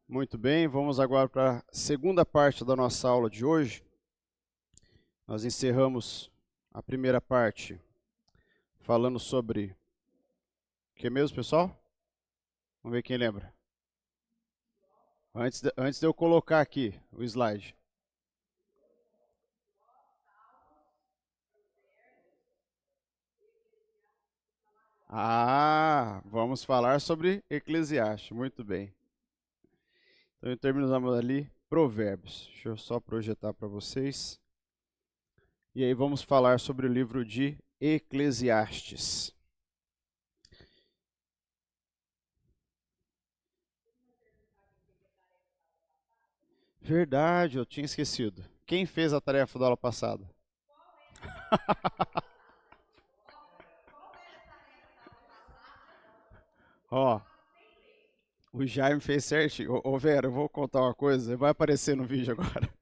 Muito bem, vamos agora para a segunda parte da nossa aula de hoje. Nós encerramos a primeira parte falando sobre o que mesmo, pessoal? Vamos ver quem lembra. Antes de eu colocar aqui o slide. Vamos falar sobre Eclesiastes, muito bem. Então terminamos ali Provérbios. Deixa eu só projetar para vocês. E aí vamos falar sobre o livro de Eclesiastes. Verdade, eu tinha esquecido. Quem fez a tarefa da aula passada? Ó, o Jaime fez certinho. Ô, Vera, eu vou contar uma coisa, vai aparecer no vídeo agora.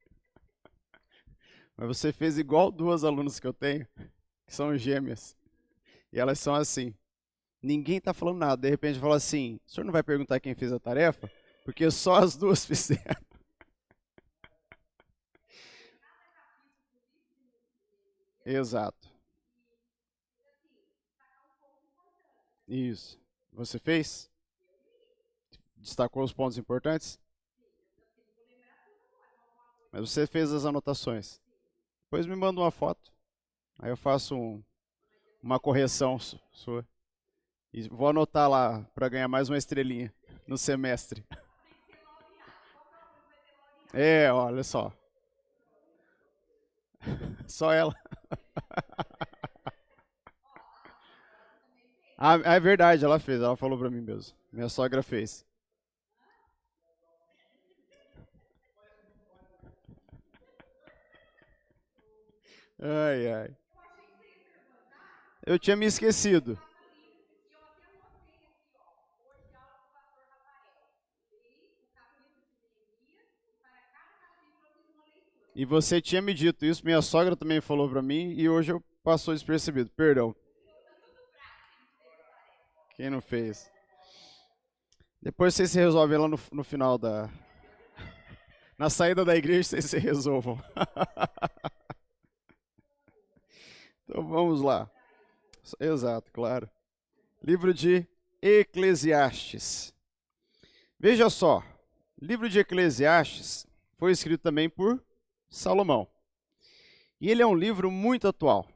Mas você fez igual duas alunas que eu tenho, que são gêmeas. E elas são assim. Ninguém tá falando nada. De repente fala assim: o senhor não vai perguntar quem fez a tarefa? Porque só as duas fizeram. Exato. Isso. Você fez? Destacou os pontos importantes? Mas você fez as anotações. Depois me manda uma foto. Aí eu faço uma correção sua. E vou anotar lá para ganhar mais uma estrelinha no semestre. Olha só. Só ela. É verdade, ela fez. Ela falou para mim mesmo. Minha sogra fez. Ai, ai. Eu tinha me esquecido. E você tinha me dito isso, minha sogra também falou para mim e hoje eu passou despercebido. Perdão. Quem não fez? Depois vocês se resolvem lá no final da. Na saída da igreja vocês se resolvam. Então vamos lá. Exato, claro. Livro de Eclesiastes. Veja só, livro de Eclesiastes foi escrito também por Salomão. E ele é um livro muito atual,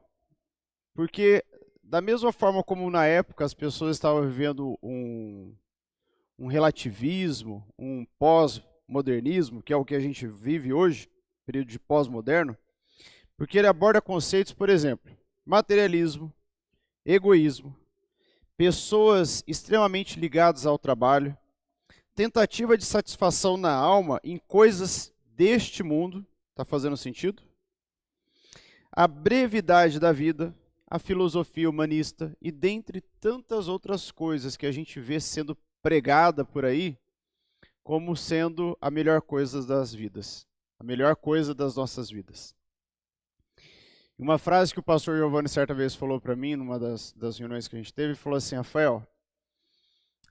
porque da mesma forma como na época as pessoas estavam vivendo um relativismo, um pós-modernismo, que é o que a gente vive hoje, período de pós-moderno, porque ele aborda conceitos, por exemplo, materialismo, egoísmo, pessoas extremamente ligadas ao trabalho, tentativa de satisfação na alma em coisas deste mundo, está fazendo sentido? A brevidade da vida, a filosofia humanista e dentre tantas outras coisas que a gente vê sendo pregada por aí, como sendo a melhor coisa das vidas, a melhor coisa das nossas vidas. Uma frase que o pastor Giovanni certa vez falou para mim, numa das reuniões que a gente teve, falou assim: Rafael,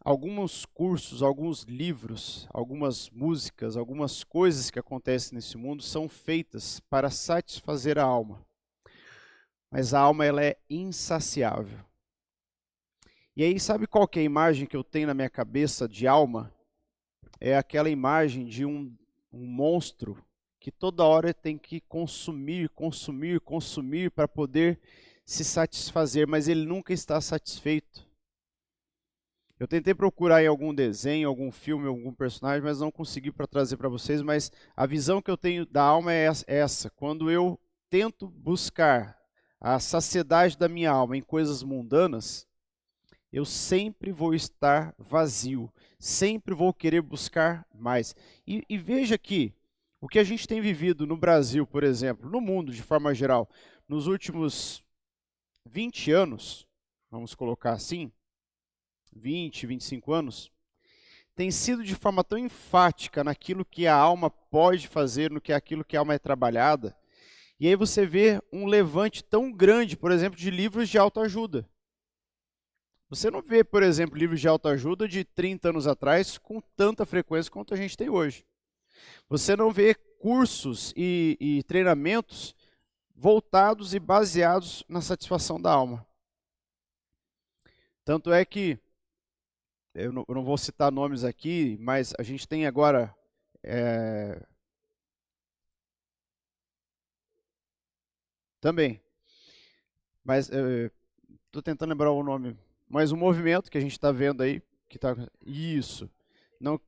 alguns cursos, alguns livros, algumas músicas, algumas coisas que acontecem nesse mundo são feitas para satisfazer a alma. Mas a alma ela é insaciável. E aí, sabe qual que é a imagem que eu tenho na minha cabeça de alma? É aquela imagem de um monstro que toda hora tem que consumir, consumir, consumir para poder se satisfazer, mas ele nunca está satisfeito. Eu tentei procurar em algum desenho, algum filme, algum personagem, mas não consegui para trazer para vocês, mas a visão que eu tenho da alma é essa. Quando eu tento buscar a saciedade da minha alma em coisas mundanas, eu sempre vou estar vazio, sempre vou querer buscar mais. E veja que o que a gente tem vivido no Brasil, por exemplo, no mundo de forma geral, nos últimos 20 anos, vamos colocar assim, 20, 25 anos, tem sido de forma tão enfática naquilo que a alma pode fazer, no que aquilo que a alma é trabalhada. E aí você vê um levante tão grande, por exemplo, de livros de autoajuda. Você não vê, por exemplo, livros de autoajuda de 30 anos atrás com tanta frequência quanto a gente tem hoje. Você não vê cursos e treinamentos voltados e baseados na satisfação da alma. Tanto é que, eu não vou citar nomes aqui, mas a gente tem agora também, mas estou tentando lembrar o nome, mas um movimento que a gente está vendo aí, que está isso, não,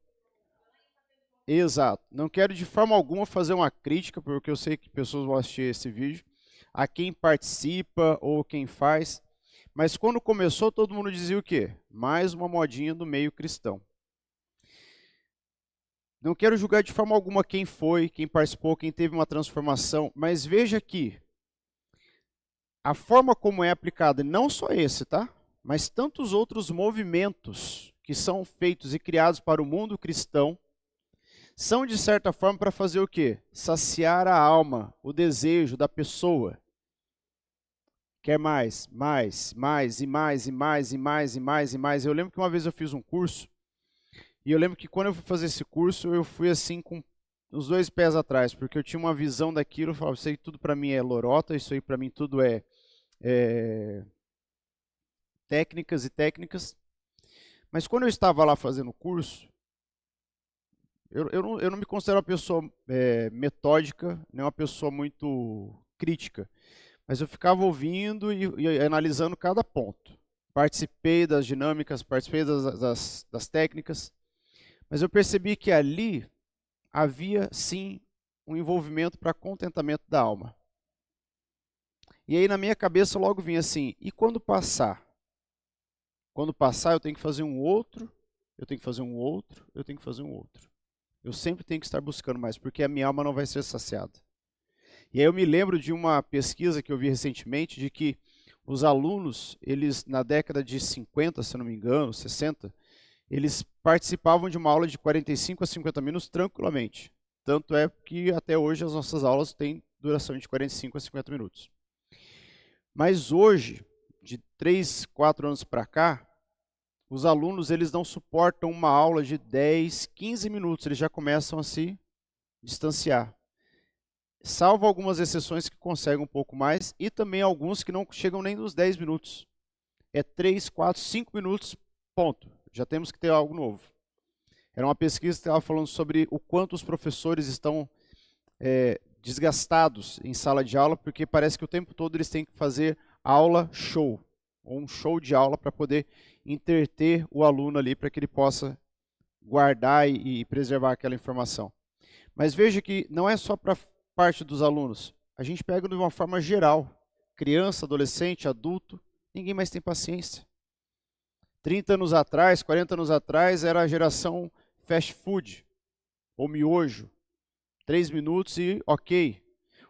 exato, não quero de forma alguma fazer uma crítica, porque eu sei que pessoas vão assistir esse vídeo, a quem participa ou quem faz, mas quando começou todo mundo dizia o quê? Mais uma modinha do meio cristão. Não quero julgar de forma alguma quem foi, quem participou, quem teve uma transformação, mas veja que a forma como é aplicada, não só esse, tá? Mas tantos outros movimentos que são feitos e criados para o mundo cristão, são de certa forma para fazer o quê? Saciar a alma, o desejo da pessoa. Quer mais, mais, mais, e mais, e mais, e mais, e mais, e mais. Eu lembro que uma vez eu fiz um curso, e eu lembro que quando eu fui fazer esse curso, eu fui assim com os dois pés atrás, porque eu tinha uma visão daquilo, eu falava, isso aí tudo para mim é lorota, isso aí para mim tudo é técnicas e técnicas. Mas quando eu estava lá fazendo o curso, eu não me considero uma pessoa metódica, nem uma pessoa muito crítica, mas eu ficava ouvindo e analisando cada ponto. Participei das dinâmicas, participei das técnicas, mas eu percebi que ali havia sim um envolvimento para contentamento da alma. E aí na minha cabeça logo vinha assim, e quando passar? Quando passar eu tenho que fazer um outro, eu tenho que fazer um outro, eu tenho que fazer um outro. Eu sempre tenho que estar buscando mais, porque a minha alma não vai ser saciada. E aí eu me lembro de uma pesquisa que eu vi recentemente, de que os alunos, eles na década de 50, se não me engano, 60, eles participavam de uma aula de 45 a 50 minutos tranquilamente. Tanto é que até hoje as nossas aulas têm duração de 45 a 50 minutos. Mas hoje, de 3, 4 anos para cá, os alunos eles não suportam uma aula de 10, 15 minutos, eles já começam a se distanciar. Salvo algumas exceções que conseguem um pouco mais e também alguns que não chegam nem nos 10 minutos. É 3, 4, 5 minutos, ponto. Já temos que ter algo novo. Era uma pesquisa que estava falando sobre o quanto os professores estão desgastados em sala de aula, porque parece que o tempo todo eles têm que fazer aula show, ou um show de aula para poder entreter o aluno ali, para que ele possa guardar e preservar aquela informação. Mas veja que não é só para parte dos alunos, a gente pega de uma forma geral, criança, adolescente, adulto, ninguém mais tem paciência. 30 anos atrás, 40 anos atrás, era a geração fast food, ou miojo, 3 minutos e ok.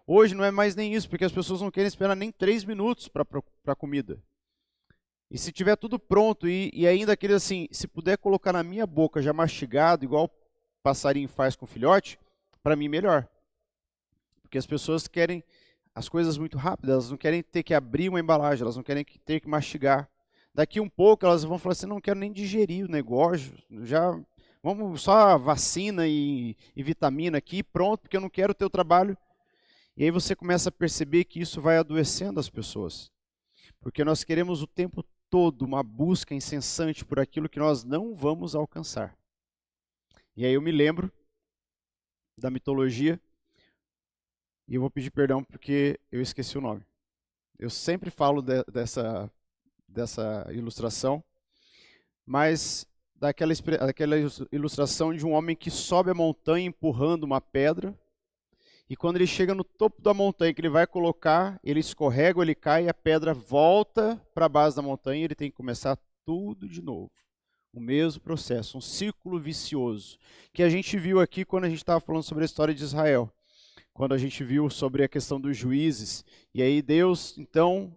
Hoje não é mais nem isso, porque as pessoas não querem esperar nem 3 minutos para a comida. E se tiver tudo pronto e ainda aquele assim, se puder colocar na minha boca já mastigado, igual o passarinho faz com o filhote, para mim melhor. Porque as pessoas querem as coisas muito rápidas, elas não querem ter que abrir uma embalagem, elas não querem ter que mastigar. Daqui um pouco elas vão falar assim, não quero nem digerir o negócio, já vamos só vacina e vitamina aqui, pronto, porque eu não quero ter o trabalho. E aí você começa a perceber que isso vai adoecendo as pessoas. Porque nós queremos o tempo todo uma busca incessante por aquilo que nós não vamos alcançar. E aí eu me lembro da mitologia, e eu vou pedir perdão porque eu esqueci o nome. Eu sempre falo dessa ilustração, mas daquela ilustração de um homem que sobe a montanha empurrando uma pedra, e quando ele chega no topo da montanha, que ele vai colocar, ele escorrega, ele cai, e a pedra volta para a base da montanha, e ele tem que começar tudo de novo. O mesmo processo, um círculo vicioso, que a gente viu aqui quando a gente estava falando sobre a história de Israel. Quando a gente viu sobre a questão dos juízes, e aí Deus, então,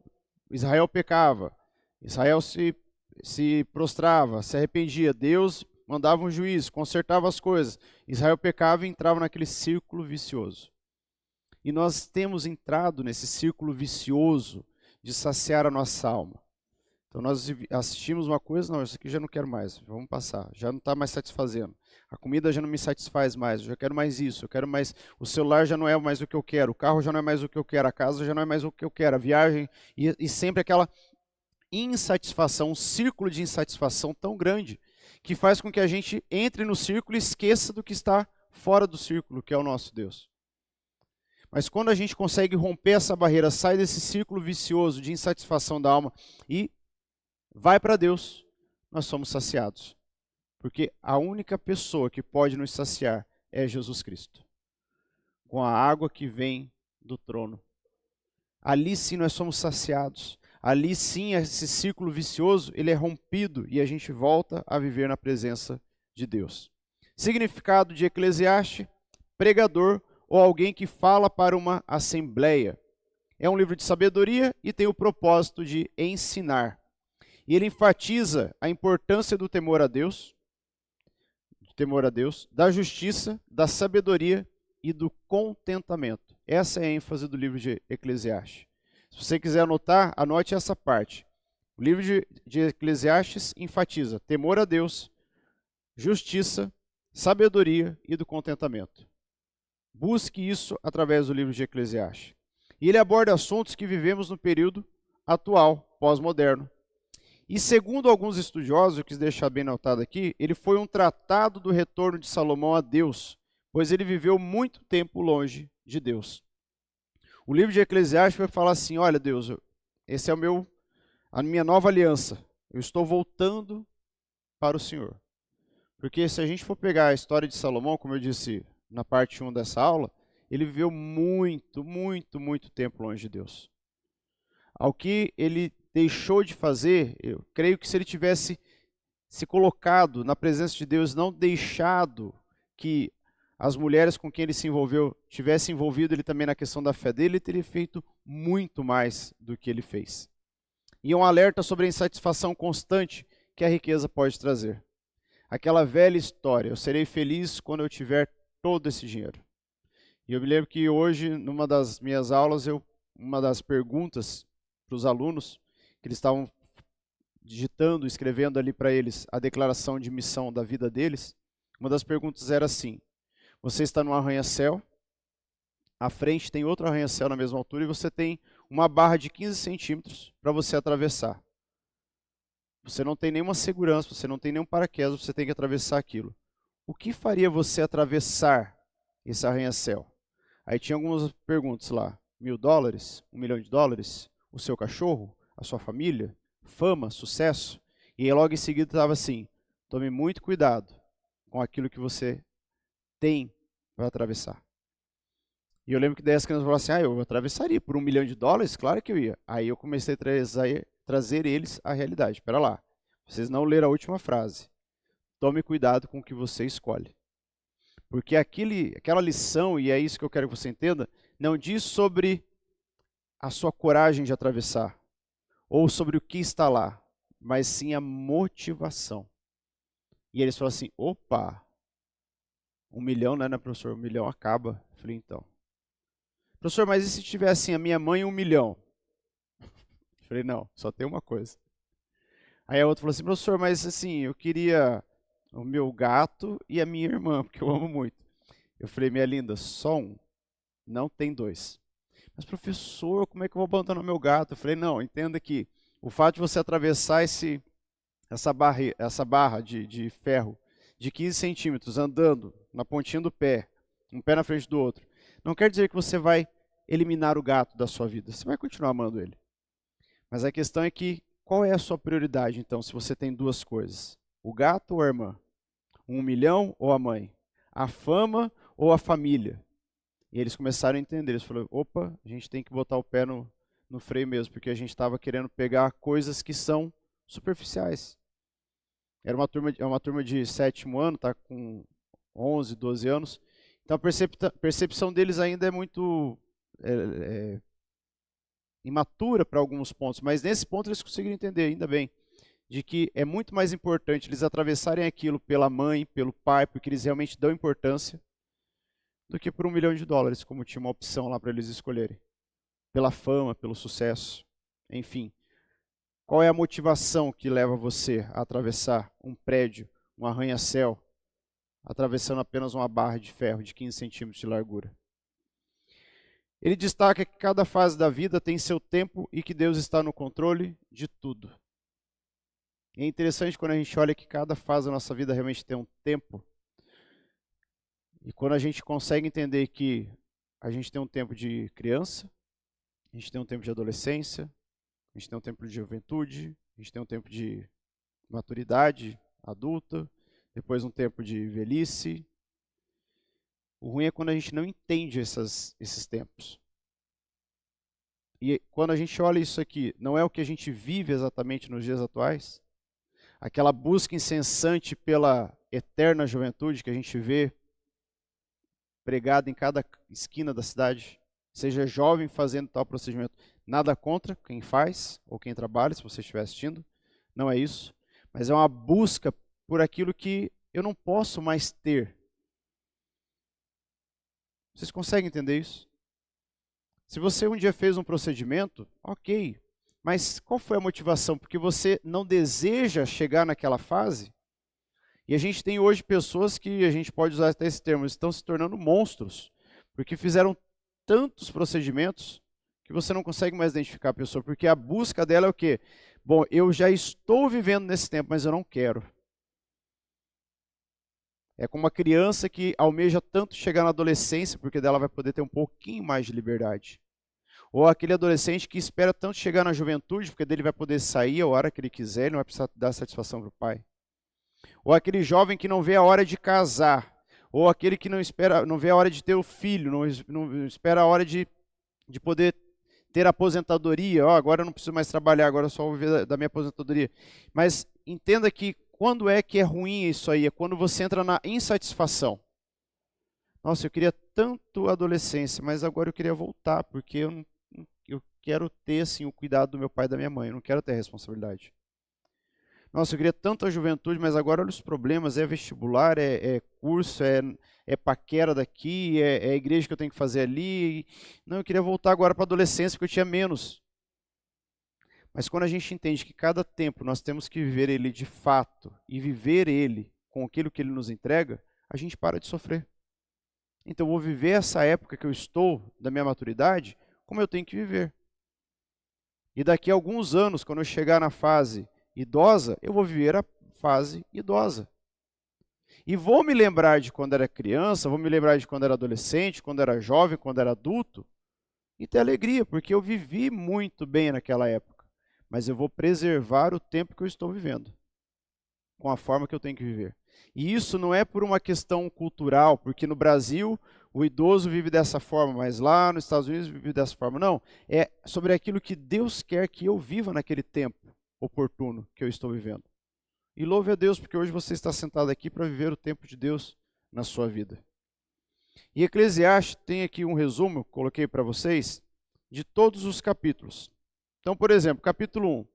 Israel pecava, Israel se prostrava, se arrependia, Deus mandava um juiz, consertava as coisas, Israel pecava e entrava naquele círculo vicioso. E nós temos entrado nesse círculo vicioso de saciar a nossa alma. Então nós assistimos uma coisa, não, isso aqui já não quero mais, vamos passar, já não está mais satisfazendo. A comida já não me satisfaz mais, eu já quero mais isso, eu quero mais, o celular já não é mais o que eu quero, o carro já não é mais o que eu quero, a casa já não é mais o que eu quero, a viagem, e sempre aquela insatisfação, um círculo de insatisfação tão grande, que faz com que a gente entre no círculo e esqueça do que está fora do círculo, que é o nosso Deus. Mas quando a gente consegue romper essa barreira, sai desse círculo vicioso de insatisfação da alma e vai para Deus, nós somos saciados. Porque a única pessoa que pode nos saciar é Jesus Cristo. Com a água que vem do trono. Ali sim nós somos saciados. Ali sim esse círculo vicioso, ele é rompido e a gente volta a viver na presença de Deus. Significado de Eclesiastes: pregador ou alguém que fala para uma assembleia. É um livro de sabedoria e tem o propósito de ensinar. E ele enfatiza a importância do temor a Deus, da justiça, da sabedoria e do contentamento. Essa é a ênfase do livro de Eclesiastes. Se você quiser anotar, anote essa parte. O livro de Eclesiastes enfatiza temor a Deus, justiça, sabedoria e do contentamento. Busque isso através do livro de Eclesiastes. E ele aborda assuntos que vivemos no período atual, pós-moderno. E segundo alguns estudiosos, eu quis deixar bem notado aqui, ele foi um tratado do retorno de Salomão a Deus, pois ele viveu muito tempo longe de Deus. O livro de Eclesiastes vai falar assim: olha Deus, esse é a minha nova aliança, eu estou voltando para o Senhor. Porque se a gente for pegar a história de Salomão, como eu disse na parte 1 dessa aula, ele viveu muito, muito, muito tempo longe de Deus. Ao que ele deixou de fazer, eu creio que se ele tivesse se colocado na presença de Deus, não deixado que as mulheres com quem ele se envolveu tivessem envolvido ele também na questão da fé dele, ele teria feito muito mais do que ele fez. E um alerta sobre a insatisfação constante que a riqueza pode trazer. Aquela velha história: eu serei feliz quando eu tiver todo esse dinheiro. E eu me lembro que hoje, numa das minhas aulas, uma das perguntas para os alunos, que eles estavam digitando, escrevendo ali para eles a declaração de missão da vida deles, uma das perguntas era assim: você está num arranha-céu, à frente tem outro arranha-céu na mesma altura e você tem uma barra de 15 centímetros para você atravessar. Você não tem nenhuma segurança, você não tem nenhum paraquedas, você tem que atravessar aquilo. O que faria você atravessar esse arranha-céu? Aí tinha algumas perguntas lá: $1.000, $1.000.000, o seu cachorro, a sua família, fama, sucesso. E aí logo em seguida estava assim: tome muito cuidado com aquilo que você tem para atravessar. E eu lembro que daí as crianças falaram assim: eu atravessaria por $1.000.000? Claro que eu ia. Aí eu comecei a trazer eles à realidade. Espera lá, vocês não leram a última frase. Tome cuidado com o que você escolhe. Porque aquela lição, e é isso que eu quero que você entenda, não diz sobre a sua coragem de atravessar, ou sobre o que está lá, mas sim a motivação. E eles falam assim: opa, 1 milhão, né, professor? 1 milhão acaba. Eu falei: então. Professor, mas e se tivesse assim, a minha mãe 1 milhão? Eu falei: não, só tem uma coisa. Aí a outra falou assim: professor, mas assim, eu queria o meu gato e a minha irmã, porque eu amo muito. Eu falei: minha linda, só um, não tem dois. Mas professor, como é que eu vou abandonar meu gato? Eu falei: não, entenda que o fato de você atravessar essa barra de ferro de 15 centímetros andando na pontinha do pé, um pé na frente do outro, não quer dizer que você vai eliminar o gato da sua vida. Você vai continuar amando ele. Mas a questão é que, qual é a sua prioridade então, se você tem duas coisas? O gato ou a irmã? 1 milhão ou a mãe? A fama ou a família? E eles começaram a entender. Eles falaram: opa, a gente tem que botar o pé no freio mesmo, porque a gente estava querendo pegar coisas que são superficiais. Era uma turma de 7º ano, tá com 11, 12 anos. Então a percepção deles ainda é muito imatura para alguns pontos, mas nesse ponto eles conseguiram entender, ainda bem, de que é muito mais importante eles atravessarem aquilo pela mãe, pelo pai, porque eles realmente dão importância, do que por $1 milhão, como tinha uma opção lá para eles escolherem. Pela fama, pelo sucesso, enfim. Qual é a motivação que leva você a atravessar um prédio, um arranha-céu, atravessando apenas uma barra de ferro de 15 centímetros de largura? Ele destaca que cada fase da vida tem seu tempo e que Deus está no controle de tudo. E é interessante quando a gente olha que cada fase da nossa vida realmente tem um tempo. E quando a gente consegue entender que a gente tem um tempo de criança, a gente tem um tempo de adolescência, a gente tem um tempo de juventude, a gente tem um tempo de maturidade adulta, depois um tempo de velhice. O ruim é quando a gente não entende esses tempos. E quando a gente olha isso aqui, não é o que a gente vive exatamente nos dias atuais? Aquela busca incessante pela eterna juventude que a gente vê pregada em cada esquina da cidade. Seja jovem fazendo tal procedimento. Nada contra quem faz ou quem trabalha, se você estiver assistindo. Não é isso. Mas é uma busca por aquilo que eu não posso mais ter. Vocês conseguem entender isso? Se você um dia fez um procedimento, ok. Mas qual foi a motivação? Porque você não deseja chegar naquela fase? E a gente tem hoje pessoas que, a gente pode usar até esse termo, estão se tornando monstros. Porque fizeram tantos procedimentos que você não consegue mais identificar a pessoa. Porque a busca dela é o quê? Bom, eu já estou vivendo nesse tempo, mas eu não quero. É como uma criança que almeja tanto chegar na adolescência, porque dela vai poder ter um pouquinho mais de liberdade. Ou aquele adolescente que espera tanto chegar na juventude, porque dele vai poder sair a hora que ele quiser, ele não vai precisar dar satisfação para o pai. Ou aquele jovem que não vê a hora de casar. Ou aquele que não vê a hora de ter o filho, não espera a hora de poder ter aposentadoria. Agora eu não preciso mais trabalhar, agora eu só vou viver da minha aposentadoria. Mas entenda que quando é que é ruim isso aí? É quando você entra na insatisfação. Nossa, eu queria tanto adolescência, mas agora eu queria voltar, porque eu quero ter assim, o cuidado do meu pai e da minha mãe, eu não quero ter a responsabilidade. Nossa, eu queria tanto a juventude, mas agora olha os problemas, é vestibular, é curso, é paquera daqui, é a igreja que eu tenho que fazer ali. Não, eu queria voltar agora para a adolescência, porque eu tinha menos. Mas quando a gente entende que cada tempo nós temos que viver ele de fato e viver ele com aquilo que ele nos entrega, a gente para de sofrer. Então eu vou viver essa época que eu estou, da minha maturidade, como eu tenho que viver. E daqui a alguns anos, quando eu chegar na fase idosa, eu vou viver a fase idosa. E vou me lembrar de quando era criança, vou me lembrar de quando era adolescente, quando era jovem, quando era adulto, e ter alegria, porque eu vivi muito bem naquela época. Mas eu vou preservar o tempo que eu estou vivendo, com a forma que eu tenho que viver. E isso não é por uma questão cultural, porque no Brasil o idoso vive dessa forma, mas lá nos Estados Unidos vive dessa forma. Não, é sobre aquilo que Deus quer que eu viva naquele tempo oportuno que eu estou vivendo. E louve a Deus, porque hoje você está sentado aqui para viver o tempo de Deus na sua vida. E Eclesiastes tem aqui um resumo, coloquei para vocês, de todos os capítulos. Então, por exemplo, capítulo 1.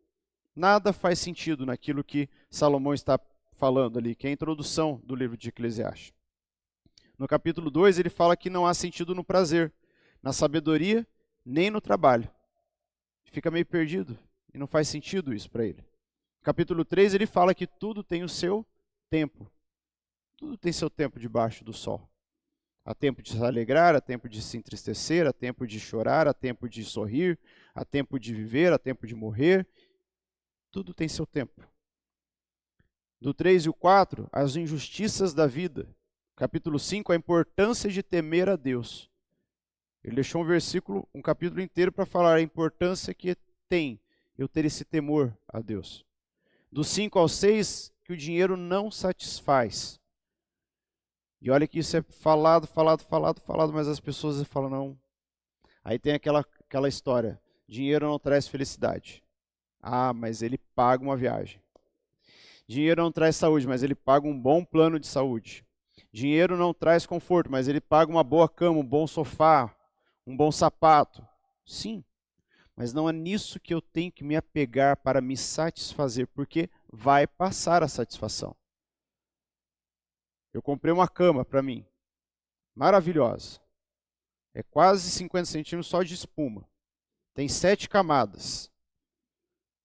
Nada faz sentido naquilo que Salomão está falando ali, que é a introdução do livro de Eclesiastes. No capítulo 2, ele fala que não há sentido no prazer, na sabedoria, nem no trabalho. Fica meio perdido e não faz sentido isso para ele. No capítulo 3, ele fala que tudo tem o seu tempo. Tudo tem seu tempo debaixo do sol. Há tempo de se alegrar, há tempo de se entristecer, há tempo de chorar, há tempo de sorrir, há tempo de viver, há tempo de morrer. Tudo tem seu tempo. Do 3 e o 4, as injustiças da vida. Capítulo 5, a importância de temer a Deus. Ele deixou um capítulo inteiro para falar a importância que tem eu ter esse temor a Deus. Do 5 ao 6, que o dinheiro não satisfaz. E olha que isso é falado, mas as pessoas falam não. Aí tem aquela história, dinheiro não traz felicidade. Ah, mas ele paga uma viagem. Dinheiro não traz saúde, mas ele paga um bom plano de saúde. Dinheiro não traz conforto, mas ele paga uma boa cama, um bom sofá, um bom sapato. Sim, mas não é nisso que eu tenho que me apegar para me satisfazer, porque vai passar a satisfação. Eu comprei uma cama para mim, maravilhosa. É quase 50 centímetros só de espuma. Tem 7 camadas.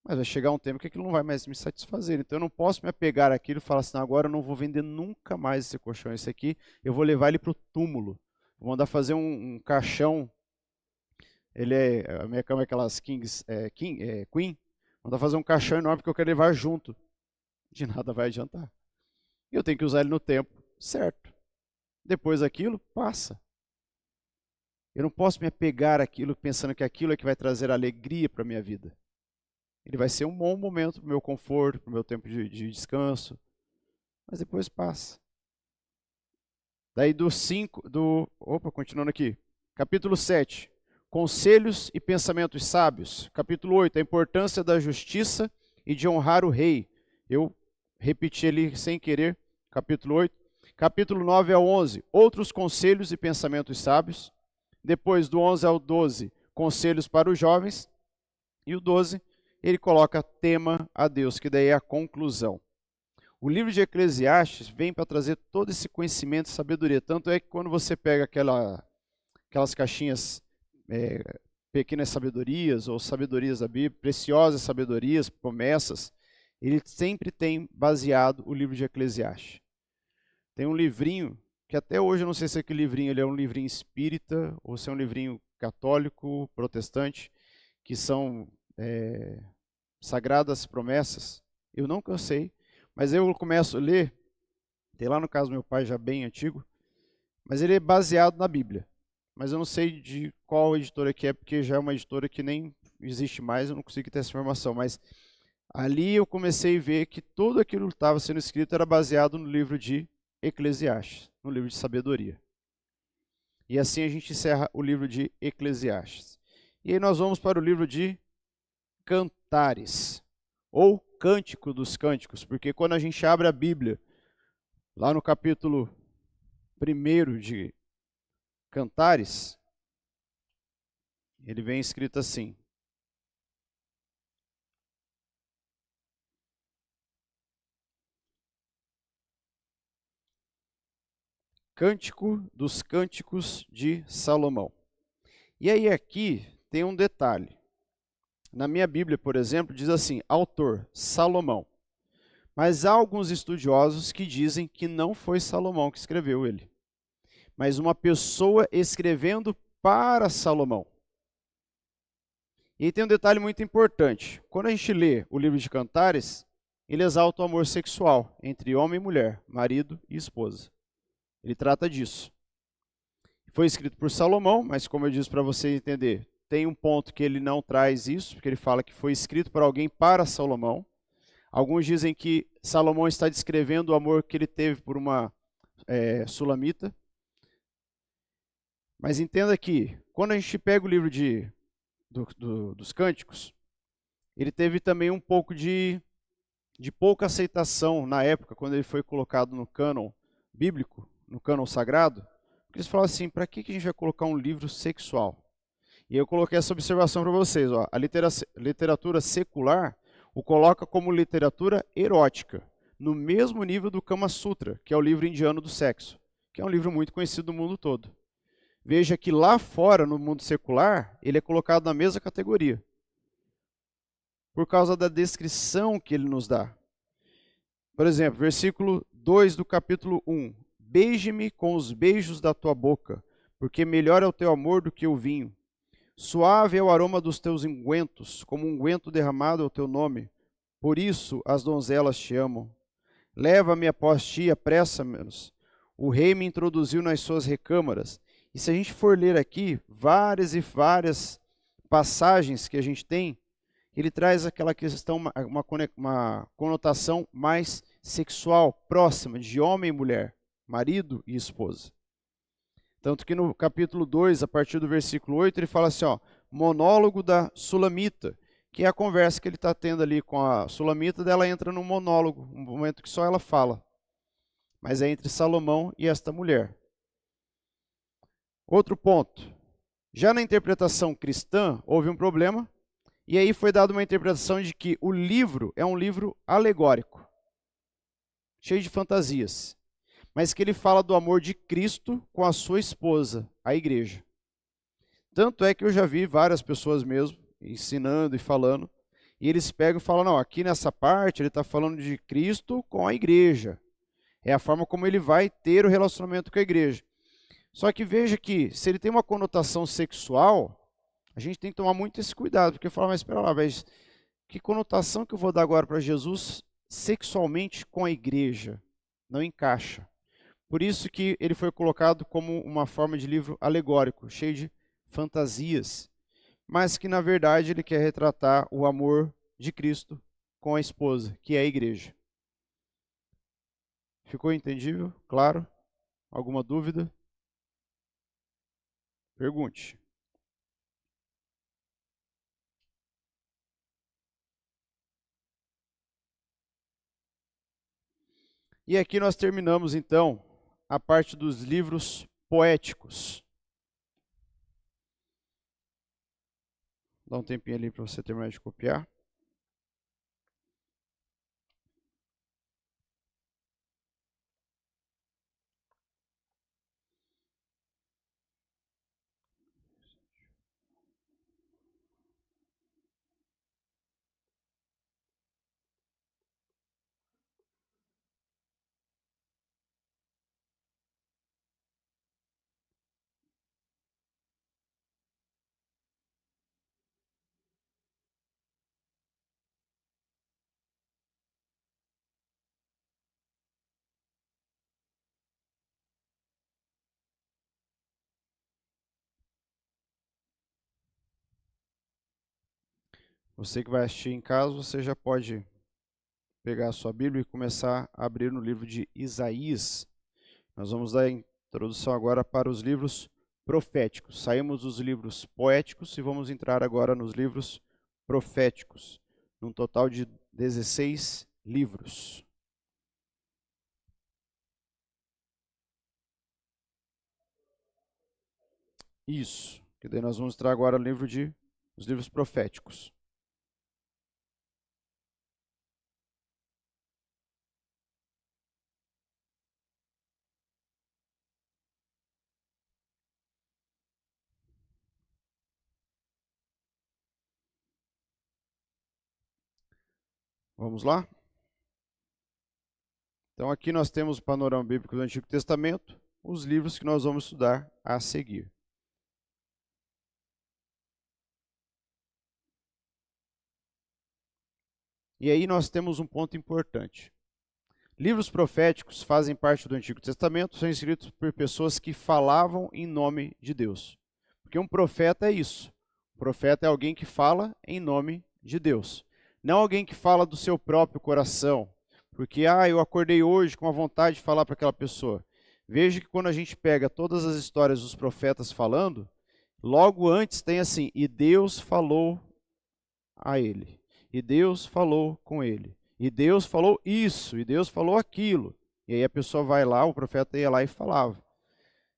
Mas vai chegar um tempo que aquilo não vai mais me satisfazer. Então eu não posso me apegar àquilo e falar assim, não, agora eu não vou vender nunca mais esse colchão. Esse aqui eu vou levar ele para o túmulo. Vou mandar fazer um caixão. A minha cama é aquelas Queen. Mandar fazer um caixão enorme porque eu quero levar junto. De nada vai adiantar. E eu tenho que usar ele no tempo certo. Depois daquilo, passa. Eu não posso me apegar àquilo pensando que aquilo é que vai trazer alegria para a minha vida. Ele vai ser um bom momento para o meu conforto, para o meu tempo de descanso. Mas depois passa. Daí continuando aqui. Capítulo 7. Conselhos e pensamentos sábios. Capítulo 8. A importância da justiça e de honrar o rei. Eu repeti ali sem querer. Capítulo 8. Capítulo 9 ao 11. Outros conselhos e pensamentos sábios. Depois do 11 ao 12. Conselhos para os jovens. E o 12. Ele coloca tema a Deus, que daí é a conclusão. O livro de Eclesiastes vem para trazer todo esse conhecimento e sabedoria. Tanto é que quando você pega aquelas caixinhas, pequenas sabedorias, ou sabedorias da Bíblia, preciosas sabedorias, promessas, ele sempre tem baseado o livro de Eclesiastes. Tem um livrinho, que até hoje eu não sei se aquele livrinho ele é um livrinho espírita, ou se é um livrinho católico, protestante, que são sagradas promessas. Eu nunca sei, mas eu começo a ler, tem lá no caso do meu pai já bem antigo, mas ele é baseado na Bíblia. Mas eu não sei de qual editora que é, porque já é uma editora que nem existe mais, eu não consigo ter essa informação. Mas ali eu comecei a ver que tudo aquilo que estava sendo escrito era baseado no livro de Eclesiastes, no livro de sabedoria. E assim a gente encerra o livro de Eclesiastes. E aí nós vamos para o livro de Cantares, ou Cântico dos Cânticos, porque quando a gente abre a Bíblia, lá no capítulo 1 de Cantares, ele vem escrito assim: Cântico dos Cânticos de Salomão. E aí aqui tem um detalhe. Na minha Bíblia, por exemplo, diz assim, autor, Salomão. Mas há alguns estudiosos que dizem que não foi Salomão que escreveu ele, mas uma pessoa escrevendo para Salomão. E tem um detalhe muito importante. Quando a gente lê o livro de Cantares, ele exalta o amor sexual entre homem e mulher, marido e esposa. Ele trata disso. Foi escrito por Salomão, mas como eu disse para você entender, tem um ponto que ele não traz isso, porque ele fala que foi escrito por alguém para Salomão. Alguns dizem que Salomão está descrevendo o amor que ele teve por uma sulamita. Mas entenda que, quando a gente pega o livro dos Cânticos, ele teve também um pouco de pouca aceitação na época, quando ele foi colocado no cânon bíblico, no cânon sagrado, porque eles falaram assim, para que a gente vai colocar um livro sexual? E eu coloquei essa observação para vocês. Ó, a literatura secular o coloca como literatura erótica, no mesmo nível do Kama Sutra, que é o livro indiano do sexo, que é um livro muito conhecido no mundo todo. Veja que lá fora, no mundo secular, ele é colocado na mesma categoria, por causa da descrição que ele nos dá. Por exemplo, versículo 2 do capítulo 1. Beije-me com os beijos da tua boca, porque melhor é o teu amor do que o vinho. Suave é o aroma dos teus ungüentos, como um unguento derramado é o teu nome. Por isso as donzelas te amam. Leva-me após ti, apressa-menos. O rei me introduziu nas suas recâmaras. E se a gente for ler aqui, várias e várias passagens que a gente tem, ele traz aquela questão, uma conotação mais sexual, próxima, de homem e mulher, marido e esposa. Tanto que no capítulo 2, a partir do versículo 8, ele fala assim, ó, monólogo da Sulamita, que é a conversa que ele está tendo ali com a Sulamita, dela entra num monólogo, um momento que só ela fala. Mas é entre Salomão e esta mulher. Outro ponto, já na interpretação cristã, houve um problema, e aí foi dada uma interpretação de que o livro é um livro alegórico, cheio de fantasias, mas que ele fala do amor de Cristo com a sua esposa, a igreja. Tanto é que eu já vi várias pessoas mesmo ensinando e falando, E eles pegam e falam, não, aqui nessa parte ele está falando de Cristo com a igreja. É a forma como ele vai ter o relacionamento com a igreja. Só que veja que, se ele tem uma conotação sexual, a gente tem que tomar muito esse cuidado, porque fala, mas espera lá, mas que conotação que eu vou dar agora para Jesus sexualmente com a igreja? Não encaixa. Por isso que ele foi colocado como uma forma de livro alegórico, cheio de fantasias, mas que na verdade ele quer retratar o amor de Cristo com a esposa, que é a igreja. Ficou entendível? Claro? Alguma dúvida? Pergunte. E aqui nós terminamos então a parte dos livros poéticos. Dá um tempinho ali para você terminar de copiar. Você que vai assistir em casa, você já pode pegar a sua Bíblia e começar a abrir no livro de Isaías. Nós vamos dar a introdução agora para os livros proféticos. Saímos dos livros poéticos e vamos entrar agora nos livros proféticos, num total de 16 livros. Isso, que daí nós vamos entrar agora no livro de os livros proféticos. Vamos lá? Então aqui nós temos o panorama bíblico do Antigo Testamento, os livros que nós vamos estudar a seguir. E aí nós temos um ponto importante. Livros proféticos fazem parte do Antigo Testamento, são escritos por pessoas que falavam em nome de Deus. Porque um profeta é isso. Um profeta é alguém que fala em nome de Deus. Não alguém que fala do seu próprio coração. Porque, eu acordei hoje com a vontade de falar para aquela pessoa. Veja que quando a gente pega todas as histórias dos profetas falando, logo antes tem assim, e Deus falou a ele. E Deus falou com ele. E Deus falou isso, e Deus falou aquilo. E aí a pessoa vai lá, o profeta ia lá e falava.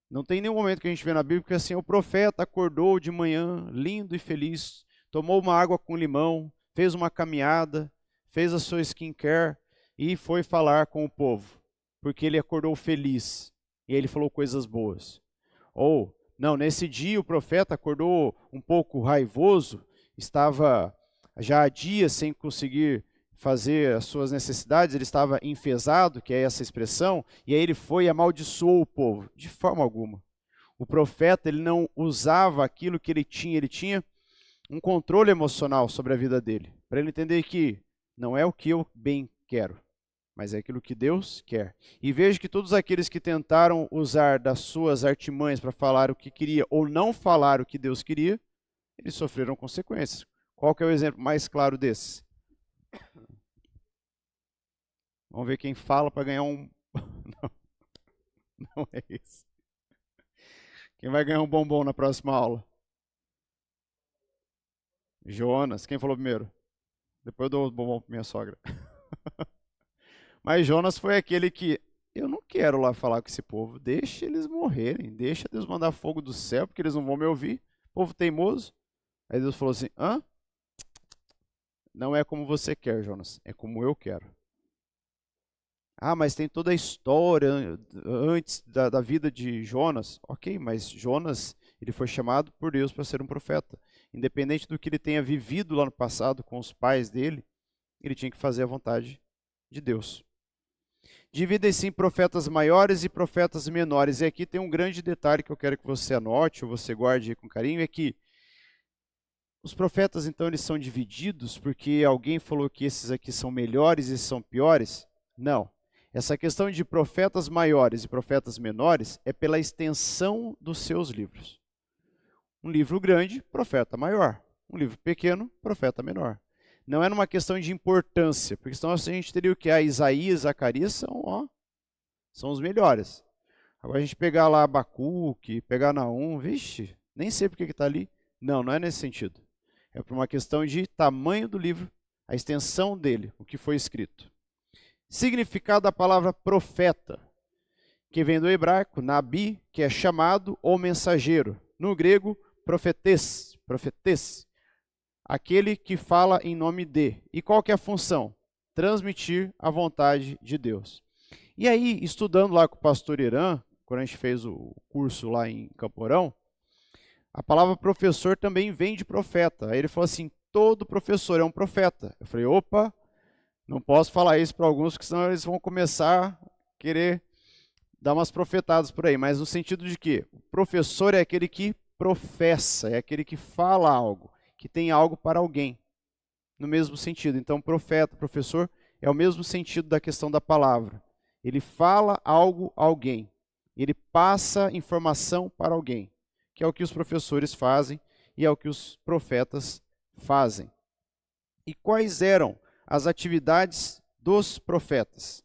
Não tem nenhum momento que a gente vê na Bíblia que assim, o profeta acordou de manhã, lindo e feliz, tomou uma água com limão, fez uma caminhada, fez a sua skincare e foi falar com o povo. Porque ele acordou feliz e ele falou coisas boas. Ou, não, nesse dia o profeta acordou um pouco raivoso, estava já há dias sem conseguir fazer as suas necessidades, ele estava enfesado, que é essa expressão, e aí ele foi e amaldiçoou o povo. De forma alguma. O profeta, ele não usava aquilo que ele tinha um controle emocional sobre a vida dele, para ele entender que não é o que eu bem quero, mas é aquilo que Deus quer. E veja que todos aqueles que tentaram usar das suas artimanhas para falar o que queria ou não falar o que Deus queria, eles sofreram consequências. Qual que é o exemplo mais claro desses? Vamos ver quem fala para ganhar um... Não, não é isso. Quem vai ganhar um bombom na próxima aula? Jonas. Quem falou primeiro? Depois eu dou o bombom para minha sogra. Mas Jonas foi aquele que, eu não quero lá falar com esse povo, deixa eles morrerem, deixa Deus mandar fogo do céu, porque eles não vão me ouvir. Povo teimoso. Aí Deus falou assim, não é como você quer, Jonas, é como eu quero. Mas tem toda a história antes da vida de Jonas. Ok, mas Jonas, ele foi chamado por Deus para ser um profeta. Independente do que ele tenha vivido lá no passado com os pais dele, ele tinha que fazer a vontade de Deus. Dividem-se em profetas maiores e profetas menores. E aqui tem um grande detalhe que eu quero que você anote, ou você guarde com carinho, é que os profetas, então, eles são divididos porque alguém falou que esses aqui são melhores e esses são piores? Não. Essa questão de profetas maiores e profetas menores é pela extensão dos seus livros. Um livro grande, profeta maior. Um livro pequeno, profeta menor. Não é numa questão de importância, porque senão a gente teria o que? Isaías e Zacarias são os melhores. Agora a gente pegar lá Abacuque, pegar Naum, vixe, nem sei porque que está ali. Não é nesse sentido. É por uma questão de tamanho do livro, a extensão dele, o que foi escrito. Significado da palavra profeta, que vem do hebraico, nabi, que é chamado ou mensageiro. No grego, profetes, aquele que fala em nome de. E qual que é a função? Transmitir a vontade de Deus. E aí, estudando lá com o pastor Irã, quando a gente fez o curso lá em Camporão, a palavra professor também vem de profeta. Aí ele falou assim, todo professor é um profeta. Eu falei, opa, não posso falar isso para alguns, porque senão eles vão começar a querer dar umas profetadas por aí. Mas no sentido de que o professor é aquele que professa, é aquele que fala algo, que tem algo para alguém. No mesmo sentido. Então, profeta, professor, é o mesmo sentido da questão da palavra. Ele fala algo a alguém. Ele passa informação para alguém. Que é o que os professores fazem e é o que os profetas fazem. E quais eram as atividades dos profetas?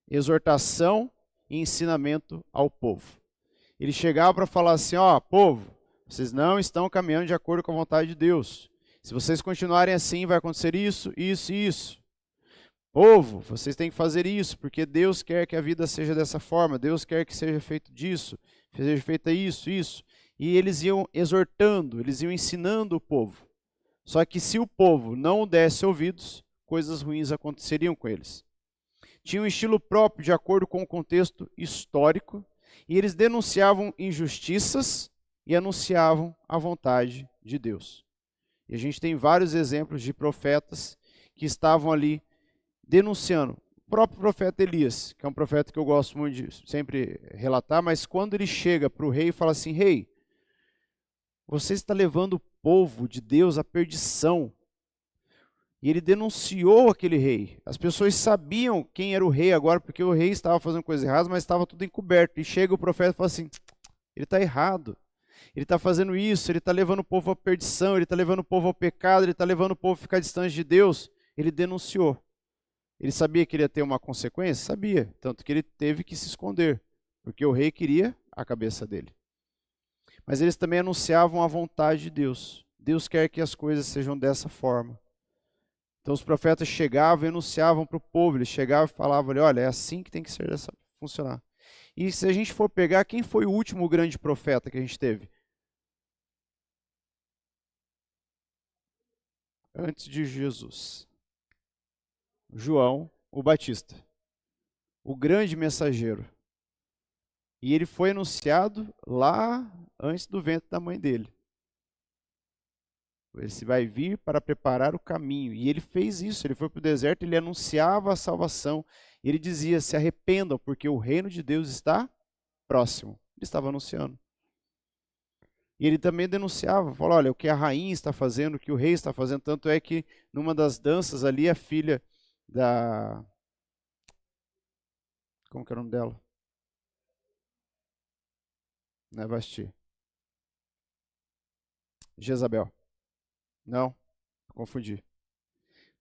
Exortação e ensinamento ao povo. Ele chegava para falar assim, povo, vocês não estão caminhando de acordo com a vontade de Deus. Se vocês continuarem assim, vai acontecer isso, isso e isso. Povo, vocês têm que fazer isso, porque Deus quer que a vida seja dessa forma, Deus quer que seja feito disso, seja feita isso. E eles iam exortando, eles iam ensinando o povo. Só que se o povo não desse ouvidos, coisas ruins aconteceriam com eles. Tinham um estilo próprio de acordo com o contexto histórico, e eles denunciavam injustiças e anunciavam a vontade de Deus. E a gente tem vários exemplos de profetas que estavam ali denunciando. O próprio profeta Elias, que é um profeta que eu gosto muito de sempre relatar, mas quando ele chega para o rei e fala assim, rei, você está levando o povo de Deus à perdição. E ele denunciou aquele rei. As pessoas sabiam quem era o rei agora, porque o rei estava fazendo coisas erradas, mas estava tudo encoberto. E chega o profeta e fala assim, ele está errado. Ele está fazendo isso, ele está levando o povo à perdição, ele está levando o povo ao pecado, ele está levando o povo a ficar distante de Deus. Ele denunciou. Ele sabia que ele ia ter uma consequência? Sabia. Tanto que ele teve que se esconder, porque o rei queria a cabeça dele. Mas eles também anunciavam a vontade de Deus. Deus quer que as coisas sejam dessa forma. Então os profetas chegavam e anunciavam para o povo. Eles chegavam e falavam, olha, é assim que tem que ser funcionar. E se a gente for pegar, quem foi o último grande profeta que a gente teve? Antes de Jesus. João, o Batista. O grande mensageiro. E ele foi anunciado lá antes do ventre da mãe dele. Ele vai vir para preparar o caminho. E ele fez isso, ele foi para o deserto, ele anunciava a salvação. E ele dizia, se arrependam, porque o reino de Deus está próximo. Ele estava anunciando. E ele também denunciava, falou, olha, o que a rainha está fazendo, o que o rei está fazendo. Tanto é que numa das danças ali, a filha da... Como que é o nome dela? Não é Vasti. Jezabel. Não, confundi.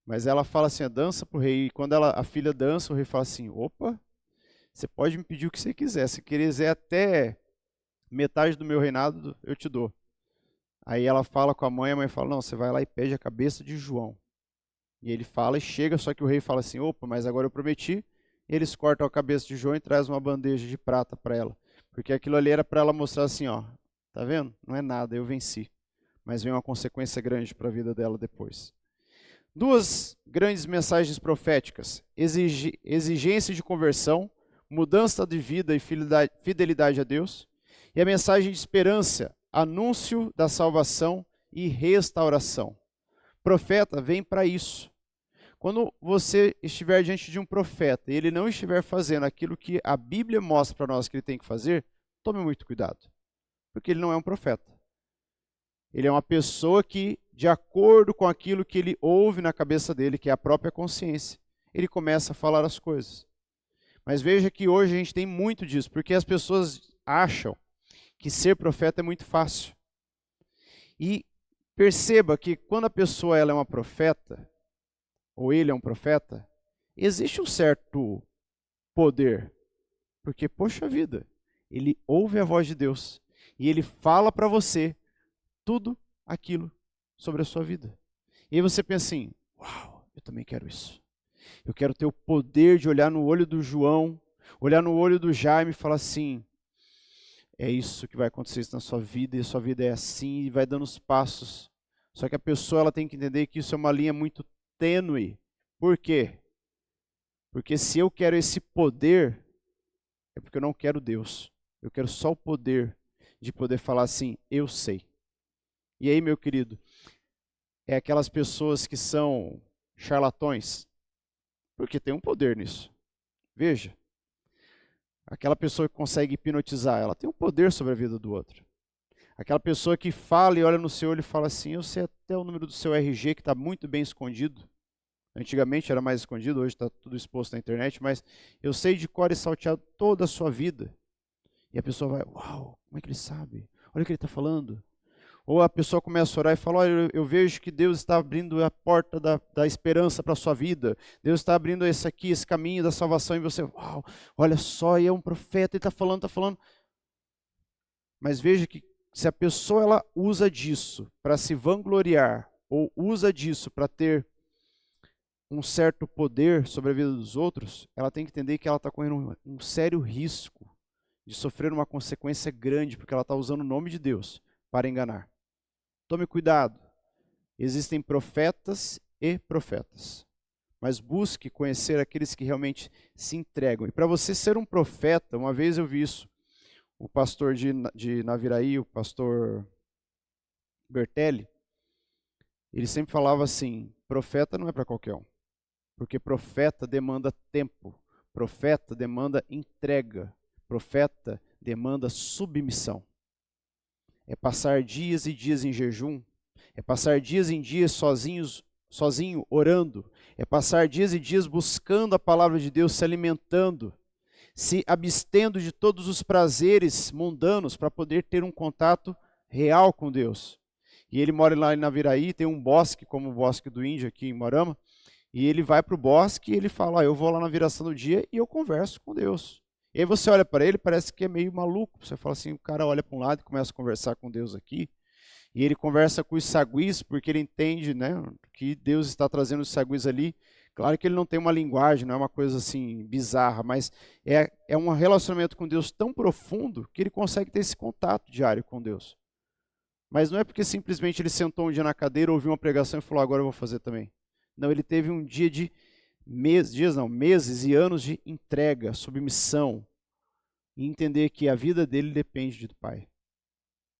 Mas ela fala assim, dança para o rei. E quando a filha dança, o rei fala assim, opa, você pode me pedir o que você quiser. Se quiser até metade do meu reinado, eu te dou. Aí ela fala com a mãe fala, não, você vai lá e pede a cabeça de João. E ele fala e chega, só que o rei fala assim, opa, mas agora eu prometi. Eles cortam a cabeça de João e trazem uma bandeja de prata para ela. Porque aquilo ali era para ela mostrar assim, tá vendo? Não é nada, eu venci. Mas vem uma consequência grande para a vida dela depois. Duas grandes mensagens proféticas, exigência de conversão, mudança de vida e fidelidade a Deus, e a mensagem de esperança, anúncio da salvação e restauração. Profeta vem para isso. Quando você estiver diante de um profeta e ele não estiver fazendo aquilo que a Bíblia mostra para nós que ele tem que fazer, tome muito cuidado, porque ele não é um profeta. Ele é uma pessoa que, de acordo com aquilo que ele ouve na cabeça dele, que é a própria consciência, ele começa a falar as coisas. Mas veja que hoje a gente tem muito disso, porque as pessoas acham que ser profeta é muito fácil. E perceba que quando a pessoa ela é uma profeta, ou ele é um profeta, existe um certo poder. Porque, poxa vida, ele ouve a voz de Deus e ele fala para você tudo aquilo sobre a sua vida. E aí você pensa assim, uau, eu também quero isso. Eu quero ter o poder de olhar no olho do João, olhar no olho do Jaime e falar assim, é isso que vai acontecer na sua vida, e a sua vida é assim, e vai dando os passos. Só que a pessoa ela tem que entender que isso é uma linha muito tênue. Por quê? Porque se eu quero esse poder, é porque eu não quero Deus. Eu quero só o poder de poder falar assim, eu sei. E aí, meu querido, é aquelas pessoas que são charlatões, porque tem um poder nisso. Veja, aquela pessoa que consegue hipnotizar, ela tem um poder sobre a vida do outro. Aquela pessoa que fala e olha no seu olho e fala assim, eu sei até o número do seu RG que está muito bem escondido. Antigamente era mais escondido, hoje está tudo exposto na internet, mas eu sei de cor e salteado toda a sua vida. E a pessoa vai, uau, como é que ele sabe? Olha o que ele está falando. Ou a pessoa começa a orar e fala, olha, eu vejo que Deus está abrindo a porta da esperança para a sua vida. Deus está abrindo esse caminho da salvação. E você, uau, olha só, e é um profeta, ele está falando, está falando. Mas veja que se a pessoa ela usa disso para se vangloriar, ou usa disso para ter um certo poder sobre a vida dos outros, ela tem que entender que ela está correndo um sério risco de sofrer uma consequência grande, porque ela está usando o nome de Deus para enganar. Tome cuidado. Existem profetas e profetas. Mas busque conhecer aqueles que realmente se entregam. E para você ser um profeta, uma vez eu vi isso, o pastor de Naviraí, o pastor Bertelli, ele sempre falava assim, profeta não é para qualquer um. Porque profeta demanda tempo, profeta demanda entrega, profeta demanda submissão. É passar dias e dias em jejum, é passar dias em dias sozinho orando, é passar dias e dias buscando a palavra de Deus, se alimentando, se abstendo de todos os prazeres mundanos para poder ter um contato real com Deus. E ele mora lá em Naviraí, tem um bosque, como o Bosque do Índio aqui em Moarama, e ele vai para o bosque e ele fala, eu vou lá na viração do dia e eu converso com Deus. E aí você olha para ele, parece que é meio maluco. Você fala assim, o cara olha para um lado e começa a conversar com Deus aqui. E ele conversa com os saguis, porque ele entende, né, que Deus está trazendo os saguis ali. Claro que ele não tem uma linguagem, não é uma coisa assim bizarra, mas é um relacionamento com Deus tão profundo que ele consegue ter esse contato diário com Deus. Mas não é porque simplesmente ele sentou um dia na cadeira, ouviu uma pregação e falou, agora eu vou fazer também. Não, ele teve um dia de meses e anos de entrega, submissão, e entender que a vida dele depende do Pai.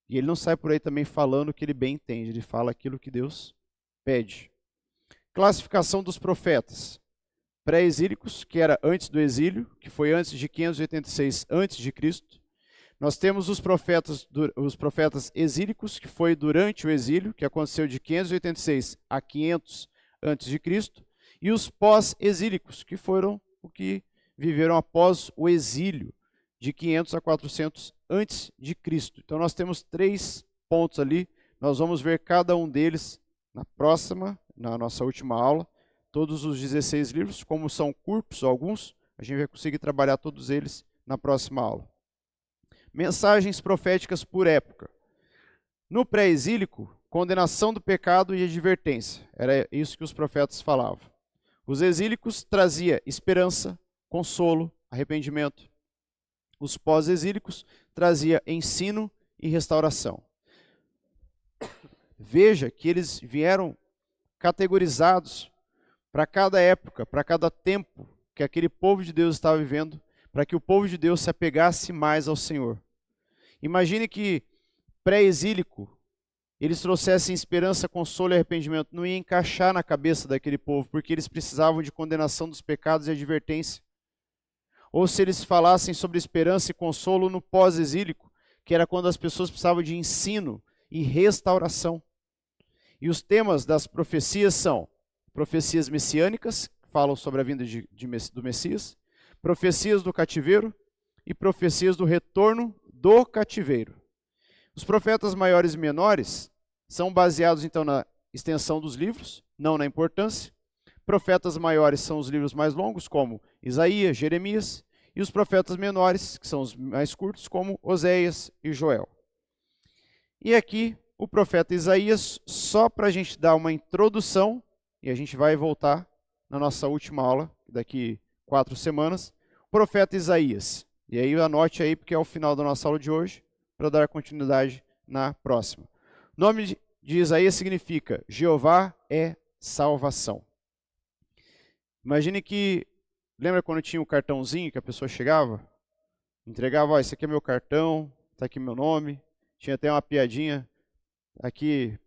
E ele não sai por aí também falando o que ele bem entende, ele fala aquilo que Deus pede. Classificação dos profetas. Pré-exílicos, que era antes do exílio, que foi antes de 586 a.C. Nós temos os profetas exílicos, que foi durante o exílio, que aconteceu de 586 a 500 a.C., e os pós-exílicos, que foram o que viveram após o exílio, de 500 a 400 a.C. Então nós temos 3 pontos ali, nós vamos ver cada um deles na nossa última aula, todos os 16 livros, como são curtos alguns, a gente vai conseguir trabalhar todos eles na próxima aula. Mensagens proféticas por época. No pré-exílico, condenação do pecado e advertência. Era isso que os profetas falavam. Os exílicos traziam esperança, consolo, arrependimento. Os pós-exílicos traziam ensino e restauração. Veja que eles vieram categorizados para cada época, para cada tempo que aquele povo de Deus estava vivendo, para que o povo de Deus se apegasse mais ao Senhor. Imagine que pré-exílico, eles trouxessem esperança, consolo e arrependimento, não ia encaixar na cabeça daquele povo, porque eles precisavam de condenação dos pecados e advertência. Ou se eles falassem sobre esperança e consolo no pós-exílico, que era quando as pessoas precisavam de ensino e restauração. E os temas das profecias são profecias messiânicas, que falam sobre a vinda do Messias, profecias do cativeiro e profecias do retorno do cativeiro. Os profetas maiores e menores são baseados, então, na extensão dos livros, não na importância. Profetas maiores são os livros mais longos, como Isaías, Jeremias, e os profetas menores, que são os mais curtos, como Oséias e Joel. E aqui, o profeta Isaías, só para a gente dar uma introdução, e a gente vai voltar na nossa última aula, daqui 4 semanas, o profeta Isaías. E aí anote aí, porque é o final da nossa aula de hoje, para dar continuidade na próxima. O nome de Isaías significa Jeová é salvação. Imagine que, lembra quando tinha um cartãozinho que a pessoa chegava, entregava, esse aqui é meu cartão, está aqui meu nome, tinha até uma piadinha, aqui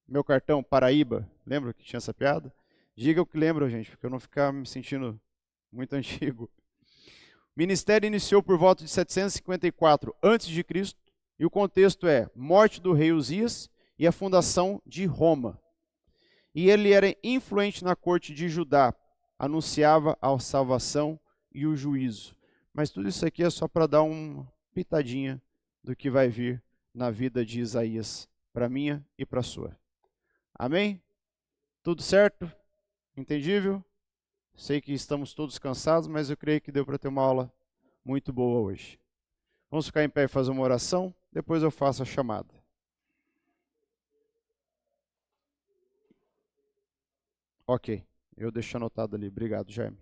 meu cartão Paraíba, lembra que tinha essa piada? Diga o que lembra, gente, porque eu não ficar me sentindo muito antigo. O ministério iniciou por volta de 754 a.C., e o contexto é morte do rei Uzias e a fundação de Roma. E ele era influente na corte de Judá, anunciava a salvação e o juízo. Mas tudo isso aqui é só para dar uma pitadinha do que vai vir na vida de Isaías, para a minha e para a sua. Amém? Tudo certo? Entendível? Sei que estamos todos cansados, mas eu creio que deu para ter uma aula muito boa hoje. Vamos ficar em pé e fazer uma oração, depois eu faço a chamada. Ok, eu deixo anotado ali. Obrigado, Jaime.